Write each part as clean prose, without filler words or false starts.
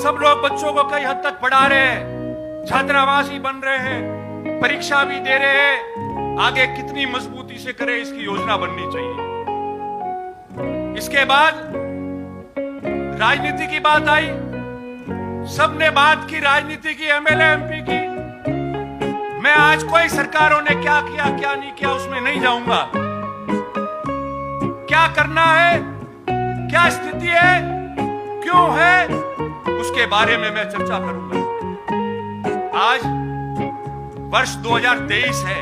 सब लोग बच्चों को कई हद तक पढ़ा रहे हैं, छात्रावास ही बन रहे हैं, परीक्षा भी दे रहे हैं। आगे कितनी मजबूती से करें, इसकी योजना बननी चाहिए। इसके बाद राजनीति की बात आई, सबने बात की राजनीति की, एमएलए एमपी की। मैं आज कोई सरकारों ने क्या किया क्या नहीं किया उसमें नहीं जाऊंगा। क्या करना है, क्या स्थिति है, क्यों है, उसके बारे में मैं चर्चा करूंगा। आज वर्ष 2023 है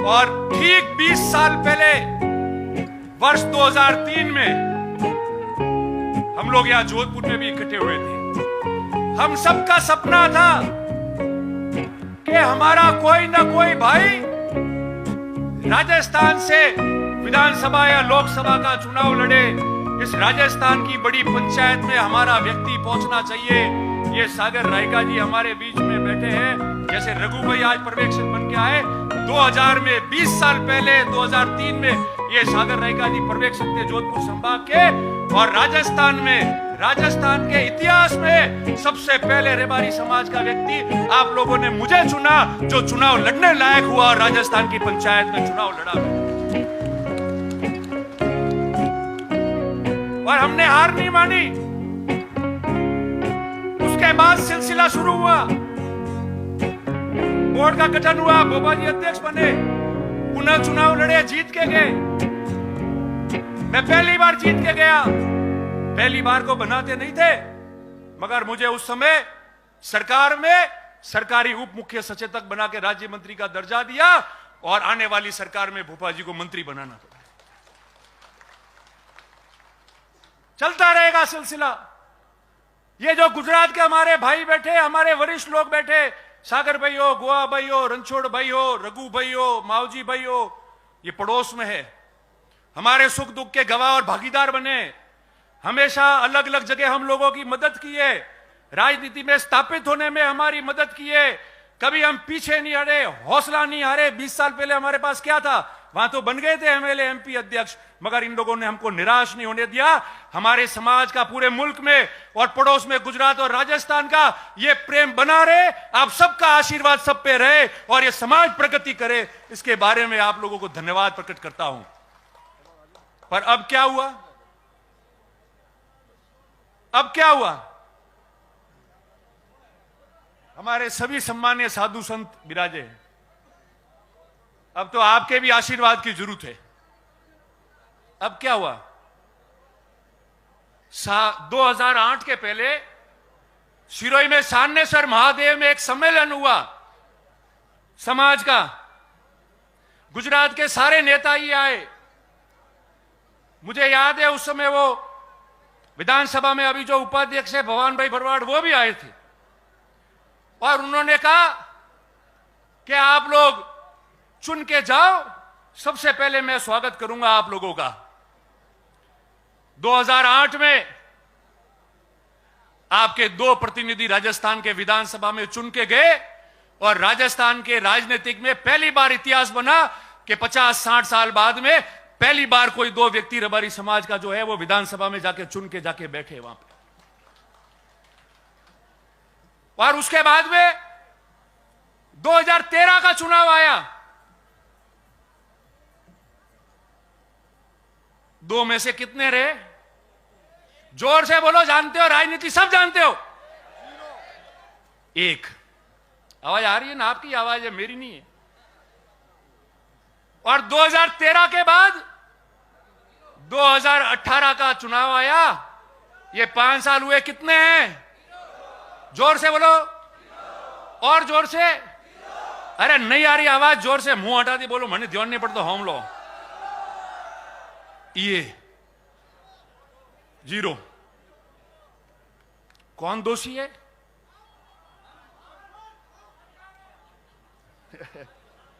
और ठीक 20 साल पहले वर्ष 2003 में हम लोग यहां जोधपुर में भी इकट्ठे हुए थे। हम सबका सपना था कि हमारा कोई ना कोई भाई राजस्थान से विधानसभा या लोकसभा का चुनाव लड़े। इस राजस्थान की बड़ी पंचायत में हमारा व्यक्ति पहुंचना चाहिए। ये सागर रायका जी हमारे बीच में बैठे हैं, जैसे रघु भाई आज पर्यवेक्षक बन के आए। 2000 में 20 साल पहले 2003 में ये सागर रायका जी पर्यवेक्षक थे जोधपुर संभाग के। और राजस्थान के इतिहास में सबसे पहले रेबारी समाज का व्यक्ति आप लोगों ने मुझे चुना, जो चुनाव लड़ने लायक हुआ और राजस्थान की पंचायत में चुनाव लड़ा। और हमने हार नहीं मानी। उसके बाद सिलसिला शुरू हुआ, बोर्ड का गठन हुआ, बोबा जी अध्यक्ष बने, पुनः चुनाव लड़े, जीत के गए। मैं पहली बार जीत के गया। पहली बार को बनाते नहीं थे, मगर मुझे उस समय सरकार में सरकारी उप मुख्य सचेतक बना के राज्य मंत्री का दर्जा दिया और आने वाली सरकार में भोपा जी को मंत्री बनाना पड़ा। चलता रहेगा सिलसिला। ये जो गुजरात के हमारे भाई बैठे, हमारे वरिष्ठ लोग बैठे, सागर भाई हो, गोवा भाई हो, रणछोड़ भाई हो, रघु भाई हो, मावजी भाई हो, ये पड़ोस में है, हमारे सुख दुख के गवाह और भागीदार बने। हमेशा अलग अलग जगह हम लोगों की मदद की है, राजनीति में स्थापित होने में हमारी मदद की है। कभी हम पीछे नहीं हटे, हौसला नहीं हारे। 20 साल पहले हमारे पास क्या था, वहां तो बन गए थे एमएलए एमपी अध्यक्ष, मगर इन लोगों ने हमको निराश नहीं होने दिया। हमारे समाज का पूरे मुल्क में और पड़ोस में गुजरात और राजस्थान का ये प्रेम बना रहे। आप सबका आशीर्वाद सब पे रहे और ये समाज प्रगति करे, इसके बारे में आप लोगों को धन्यवाद प्रकट करता हूं। पर अब क्या हुआ, अब क्या हुआ? हमारे सभी सम्मानीय साधु संत विराजे हैं। अब तो आपके भी आशीर्वाद की जरूरत है। अब क्या हुआ? 2008 के पहले सिरोही में सान्नेसर महादेव में एक सम्मेलन हुआ समाज का। गुजरात के सारे नेता ही आए। मुझे याद है उस समय वो विधानसभा में अभी जो उपाध्यक्ष है भवान भाई भरवाड़, वो भी आए थे और उन्होंने कहा कि आप लोग चुन के जाओ, सबसे पहले मैं स्वागत करूंगा आप लोगों का। 2008 में आपके 2 प्रतिनिधि राजस्थान के विधानसभा में चुन के गए और राजस्थान के राजनीतिक में पहली बार इतिहास बना कि 50-60 साल बाद में पहली बार कोई 2 व्यक्ति रबारी समाज का जो है वो विधानसभा में जाके चुन के जाके बैठे वहां पे। और उसके बाद में 2013 का चुनाव आया। 2 में से कितने रहे? जोर से बोलो, जानते हो राजनीति सब जानते हो। 1। आवाज आ रही है ना? आपकी आवाज है, मेरी नहीं है। और 2013 के बाद 2018 का चुनाव आया। ये 5 साल हुए, कितने हैं? जोर से बोलो, और जोर से। अरे नहीं आ रही आवाज, जोर से। मुंह हटा दी बोलो, मैंने ध्यान नहीं पड़ता। हम लो ये 0। कौन दोषी है?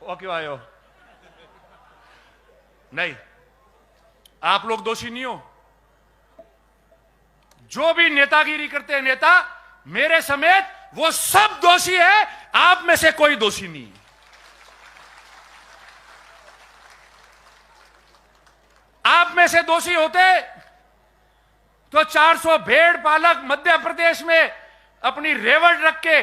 वो क्यों आए हो? नहीं, आप लोग दोषी नहीं हो। जो भी नेतागिरी करते हैं नेता, मेरे समेत, वो सब दोषी है। आप में से कोई दोषी नहीं। आप में से दोषी होते तो 400 भेड़ पालक मध्य प्रदेश में अपनी रेवड़ रख के,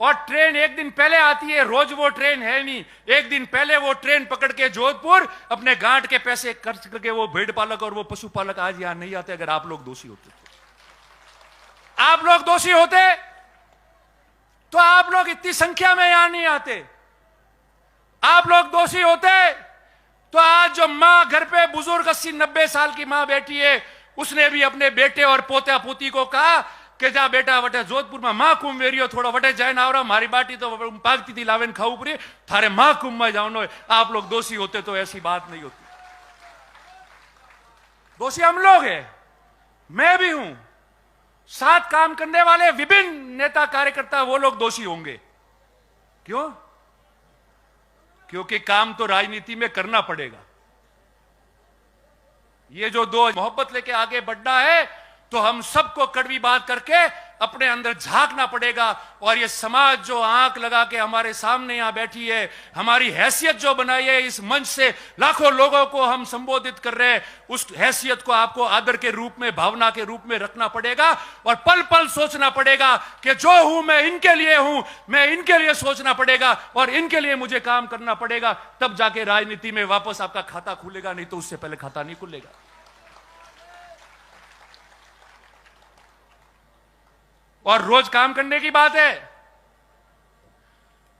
और ट्रेन एक दिन पहले आती है, रोज वो ट्रेन है नहीं, एक दिन पहले वो ट्रेन पकड़ के जोधपुर अपने गांठ के पैसे खर्च करके वो भेड़ पालक और वो पशुपालक आज यहां नहीं आते। अगर आप लोग दोषी होते तो आप लोग दोषी होते तो आप लोग इतनी संख्या में यहां नहीं आते। आप लोग दोषी होते तो आज जो मां घर पे बुजुर्ग 80-90 साल की मां बैठी है, उसने भी अपने बेटे और पोता पोती को कहा कि जा बेटा वटे जोधपुर में मां कुंभ वेरियो थोड़ा वटे जाए ना, और मारी बाटी तो पागती थी लावेन खाऊ पड़ी, थारे मां कुंभ में जाओ। आप लोग दोषी होते तो ऐसी बात नहीं होती। दोषी हम लोग हैं, मैं भी हूं, साथ काम करने वाले विभिन्न नेता कार्यकर्ता वो लोग दोषी होंगे। क्यों? क्योंकि काम तो राजनीति में करना पड़ेगा। ये जो दो मोहब्बत लेके आगे बढ़ना है तो हम सबको कड़वी बात करके अपने अंदर झांकना पड़ेगा। और ये समाज जो आंख लगा के हमारे सामने यहां बैठी है, हमारी हैसियत जो बनाई है, इस मंच से लाखों लोगों को हम संबोधित कर रहे हैं, उस हैसियत को आपको आदर के रूप में, भावना के रूप में रखना पड़ेगा और पल पल सोचना पड़ेगा कि जो हूं मैं इनके लिए हूं, मैं इनके लिए सोचना पड़ेगा और इनके लिए मुझे काम करना पड़ेगा। तब जाके राजनीति में वापस आपका खाता खुलेगा, नहीं तो उससे पहले खाता नहीं खुलेगा। और रोज काम करने की बात है,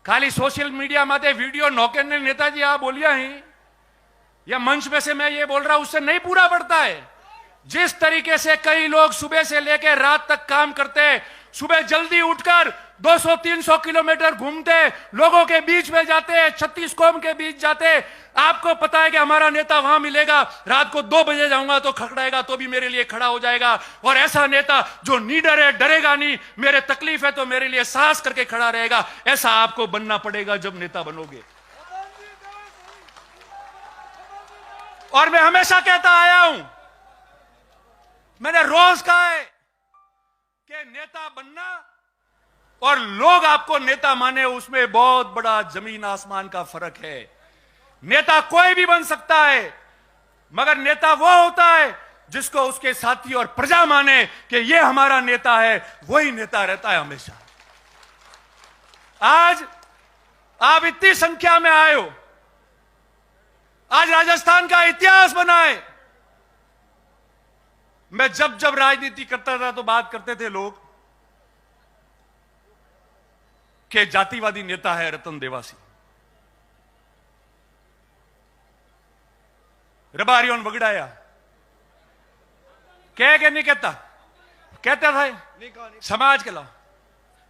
खाली सोशल मीडिया माते वीडियो नौके ने नेताजी आप बोलिया ही या मंच में से मैं ये बोल रहा हूं, उससे नहीं पूरा पड़ता है। जिस तरीके से कई लोग सुबह से लेकर रात तक काम करते हैं, सुबह जल्दी उठकर 200-300 किलोमीटर घूमते, लोगों के बीच में जाते, 36 कौम के बीच जाते। आपको पता है कि हमारा नेता वहां मिलेगा, रात को 2 बजे जाऊंगा तो खड़खड़ाएगा तो भी मेरे लिए खड़ा हो जाएगा। और ऐसा नेता जो निडर है, डरेगा नहीं, मेरे तकलीफ है तो मेरे लिए साहस करके खड़ा रहेगा, ऐसा आपको बनना पड़ेगा जब नेता बनोगे। और मैं हमेशा कहता आया हूं, मैंने रोज कहा है कि नेता बनना और लोग आपको नेता माने, उसमें बहुत बड़ा जमीन आसमान का फर्क है। नेता कोई भी बन सकता है, मगर नेता वो होता है जिसको उसके साथी और प्रजा माने कि ये हमारा नेता है, वही नेता रहता है हमेशा। आज आप इतनी संख्या में आए हो, आज राजस्थान का इतिहास बना है। मैं जब जब राजनीति करता था तो बात करते थे लोग कि जातिवादी नेता है रतन देवासी, रबारियों बगड़ाया, कह के नहीं कहता, कहता था समाज के ला।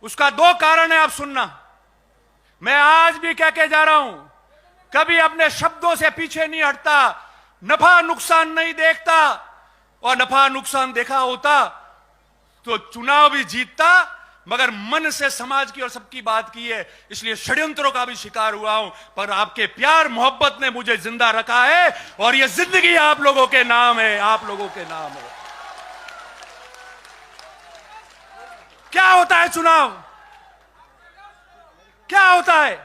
उसका 2 कारण है, आप सुनना। मैं आज भी कह के जा रहा हूं, कभी अपने शब्दों से पीछे नहीं हटता, नफा नुकसान नहीं देखता, और नफा नुकसान देखा होता तो चुनाव भी जीतता, मगर मन से समाज की और सबकी बात की है, इसलिए षड्यंत्रों का भी शिकार हुआ हूं। पर आपके प्यार मोहब्बत ने मुझे जिंदा रखा है, और यह जिंदगी आप लोगों के नाम है, आप लोगों के नाम है। क्या होता है चुनाव? क्या होता है?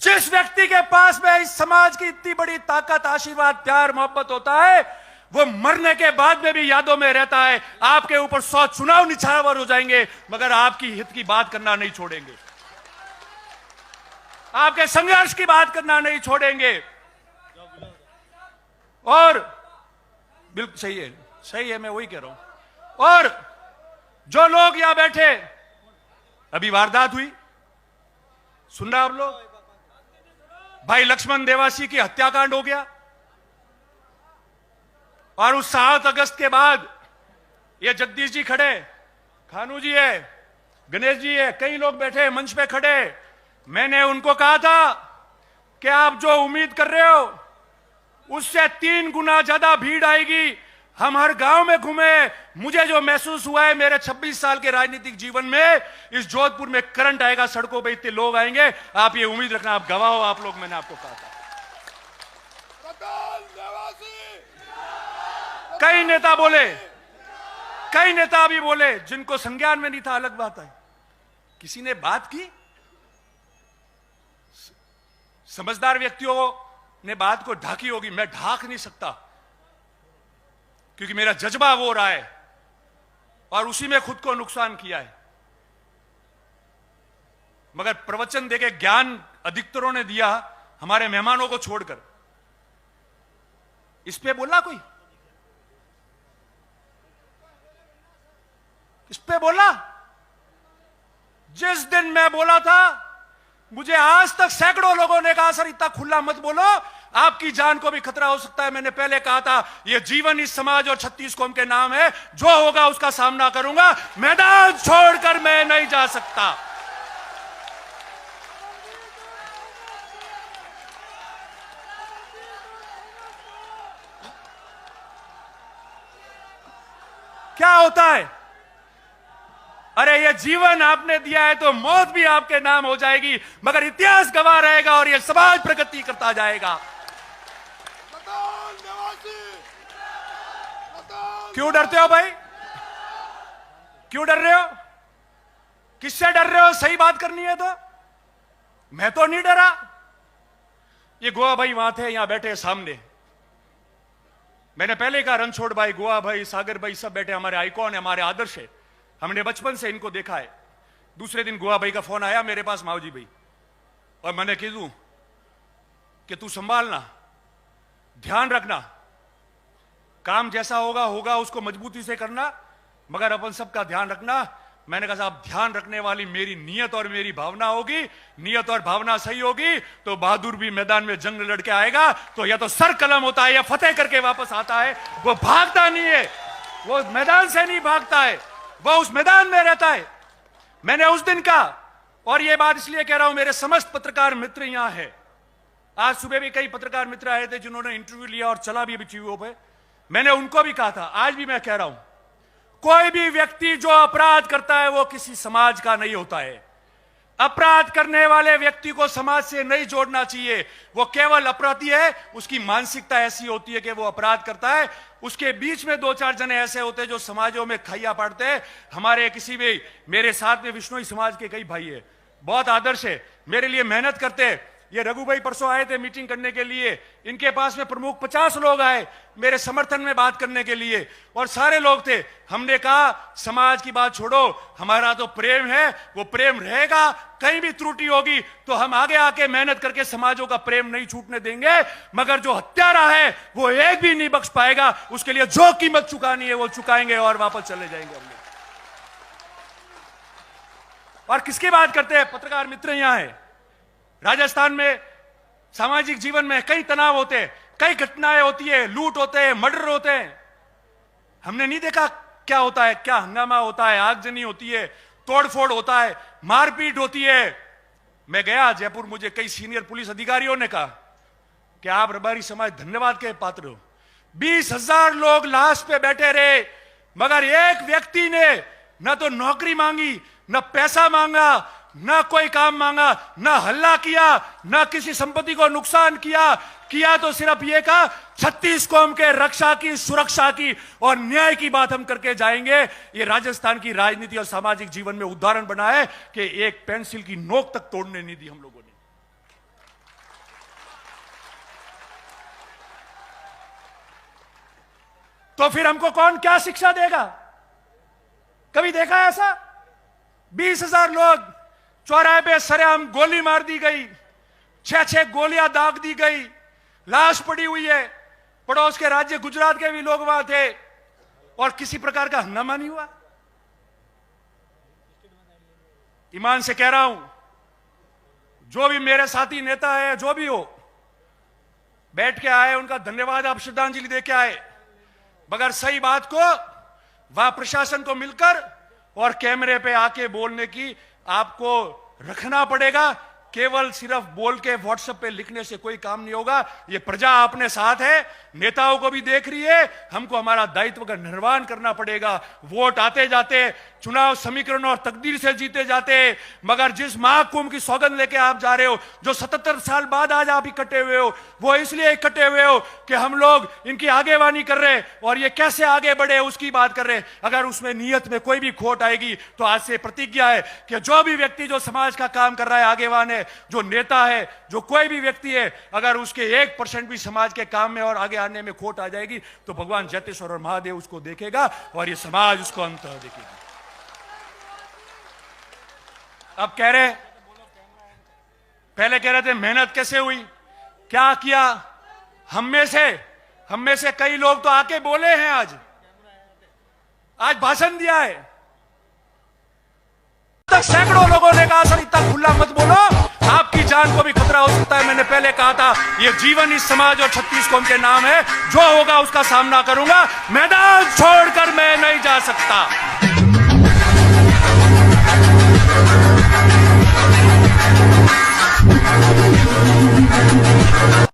जिस व्यक्ति के पास में इस समाज की इतनी बड़ी ताकत, आशीर्वाद, प्यार, मोहब्बत होता है, वो मरने के बाद में भी यादों में रहता है। आपके ऊपर 100 चुनाव निछावर हो जाएंगे, मगर आपकी हित की बात करना नहीं छोड़ेंगे, आपके संघर्ष की बात करना नहीं छोड़ेंगे। और बिल्कुल सही है, सही है, मैं वही कह रहा हूं। और जो लोग यहां बैठे, अभी वारदात हुई, सुन रहे आप लोग, भाई लक्ष्मण देवासी की हत्याकांड हो गया, और उस 7 अगस्त के बाद ये जगदीश जी खड़े, खानू जी है, गणेश जी है, कई लोग बैठे मंच पे खड़े। मैंने उनको कहा था कि आप जो उम्मीद कर रहे हो उससे 3 गुना ज्यादा भीड़ आएगी। हम हर गांव में घूमे, मुझे जो महसूस हुआ है मेरे 26 साल के राजनीतिक जीवन में, इस जोधपुर में करंट आएगा, सड़कों पे इतने लोग आएंगे, आप ये उम्मीद रखना, आप गवाह हो आप लोग। मैंने आपको कहा था। कई नेता बोले, कई नेता भी बोले, जिनको संज्ञान में नहीं था, अलग बात है। किसी ने बात की, समझदार व्यक्तियों ने बात को ढाकी होगी, मैं ढाक नहीं सकता, क्योंकि मेरा जज्बा वो रहा है और उसी में खुद को नुकसान किया है। मगर प्रवचन देके ज्ञान अधिकतरों ने दिया, हमारे मेहमानों को छोड़कर। इस पे बोला कोई? इस पे बोला? जिस दिन मैं बोला था, मुझे आज तक सैकड़ों लोगों ने कहा सर इतना खुला मत बोलो, आपकी जान को भी खतरा हो सकता है। मैंने पहले कहा था यह जीवन इस समाज और 36 कौम के नाम है, जो होगा उसका सामना करूंगा, मैदान छोड़कर मैं नहीं जा सकता। क्या होता है? अरे ये जीवन आपने दिया है तो मौत भी आपके नाम हो जाएगी, मगर इतिहास गवाह रहेगा और ये समाज प्रगति करता जाएगा। क्यों डरते हो भाई? क्यों डर रहे हो? किससे डर रहे हो? सही बात करनी है तो। मैं तो नहीं डरा। ये गोवा भाई वहां थे, यहां बैठे सामने। मैंने पहले कहा रणछोड़ भाई, गोवा भाई, सागर भाई सब बैठे, हमारे आइकॉन है, हमारे आदर्श है। हमने बचपन से इनको देखा है। दूसरे दिन गोवा भाई का फोन आया मेरे पास, मावजी भाई, और मैंने कह दूं कि तू संभालना, ध्यान रखना, काम जैसा होगा होगा, उसको मजबूती से करना, मगर अपन सबका ध्यान रखना। मैंने कहा साहब ध्यान रखने वाली मेरी नियत और मेरी भावना होगी, नियत और भावना सही होगी तो बहादुर भी मैदान में जंग लड़के आएगा तो या तो सर कलम होता है या फतेह करके वापस आता है। वो भागता नहीं है, वो मैदान से नहीं भागता है, वो उस मैदान में रहता है। मैंने उस दिन कहा, और ये बात इसलिए कह रहा हूं, मेरे समस्त पत्रकार मित्र यहां है। आज सुबह भी कई पत्रकार मित्र आए थे जिन्होंने इंटरव्यू लिया और चला भी टीवीओ पे। मैंने उनको भी कहा था, आज भी मैं कह रहा हूं, कोई भी व्यक्ति जो अपराध करता है वो किसी समाज का नहीं होता है। अपराध करने वाले व्यक्ति को समाज से नहीं जोड़ना चाहिए। वो केवल अपराधी है, उसकी मानसिकता ऐसी होती है कि वो अपराध करता है। उसके बीच में दो चार जने ऐसे होते हैं जो समाजों में खैया पाड़ते हैं। हमारे किसी भी, मेरे साथ में विश्नोई समाज के कई भाई है, बहुत आदर्श है, मेरे लिए मेहनत करते हैं। ये रघु भाई परसों आए थे मीटिंग करने के लिए, इनके पास में प्रमुख 50 लोग आए मेरे समर्थन में बात करने के लिए, और सारे लोग थे। हमने कहा समाज की बात छोड़ो, हमारा तो प्रेम है, वो प्रेम रहेगा। कहीं भी त्रुटि होगी तो हम आगे आके मेहनत करके समाजों का प्रेम नहीं छूटने देंगे, मगर जो हत्यारा है वो एक भी नहीं बख्श पाएगा। उसके लिए जो कीमत चुकानी है वो चुकाएंगे और वापस चले जाएंगे हम लोग। और किसकी बात करते हैं? पत्रकार मित्र यहां है। राजस्थान में सामाजिक जीवन में कई तनाव होते हैं, कई घटनाएं होती है, लूट होते हैं, मर्डर होते हैं। हमने नहीं देखा क्या होता है, क्या हंगामा होता है, आगजनी होती है, तोड़फोड़ होता है, मारपीट होती है। मैं गया जयपुर, मुझे कई सीनियर पुलिस अधिकारियों ने कहा कि आप रबारी समाज धन्यवाद के पात्र हो। 20,000 लोग लाश पे बैठे रहे, मगर एक व्यक्ति ने न तो नौकरी मांगी, न पैसा मांगा, ना कोई काम मांगा, ना हल्ला किया, ना किसी संपत्ति को नुकसान किया तो सिर्फ ये कहा 36 कौम के रक्षा की, सुरक्षा की और न्याय की बात हम करके जाएंगे। ये राजस्थान की राजनीति और सामाजिक जीवन में उदाहरण बना है कि एक पेंसिल की नोक तक तोड़ने नहीं दी हम लोगों ने। तो फिर हमको कौन क्या शिक्षा देगा? कभी देखा ऐसा? 20,000 लोग चौराहे पे सरेआम गोली मार दी गई, 6-6 गोलियां दाग दी गई, लाश पड़ी हुई है। पड़ोस के राज्य गुजरात के भी लोग वहां थे और किसी प्रकार का हंगामा नहीं हुआ। ईमान से कह रहा हूं, जो भी मेरे साथी नेता है, जो भी हो, बैठ के आए, उनका धन्यवाद, आप श्रद्धांजलि दे के आए, मगर सही बात को वहां प्रशासन को मिलकर और कैमरे पे आके बोलने की आपको रखना पड़ेगा। केवल सिर्फ बोल के व्हाट्सएप पे लिखने से कोई काम नहीं होगा। ये प्रजा अपने साथ है, नेताओं को भी देख रही है, हमको हमारा दायित्व का निर्वहन करना पड़ेगा। वोट आते जाते, चुनाव समीकरण और तकदीर से जीते जाते, मगर जिस महाकुंभ की सौगंध लेके आप जा रहे हो, जो 77 साल बाद आज आप इकट्ठे हुए हो, वो इसलिए इकट्ठे हुए हो कि हम लोग इनकी आगेवानी कर रहे और ये कैसे आगे बढ़े उसकी बात कर रहे। अगर उसमें नियत में कोई भी खोट आएगी तो आज से प्रतिज्ञा है कि जो भी व्यक्ति जो समाज का काम कर रहा है, आगेवान है, है, जो नेता है, जो कोई भी व्यक्ति है, अगर उसके 1% भी समाज के काम में और आगे आने में खोट आ जाएगी तो भगवान जैतेश्वर और महादेव उसको देखेगा और ये समाज उसको अंत देखेगा। अब कह रहे, पहले कह रहे थे मेहनत कैसे हुई, क्या किया। हम में से कई लोग तो आके बोले हैं, आज भाषण दिया है। तक सैकड़ों लोगों ने कहा सर इतना खुला मत बोलो, आपकी जान को भी खतरा हो सकता है। मैंने पहले कहा था ये जीवन इस समाज और 36 कौम के नाम है, जो होगा उसका सामना करूंगा, मैदान छोड़कर मैं नहीं जा सकता।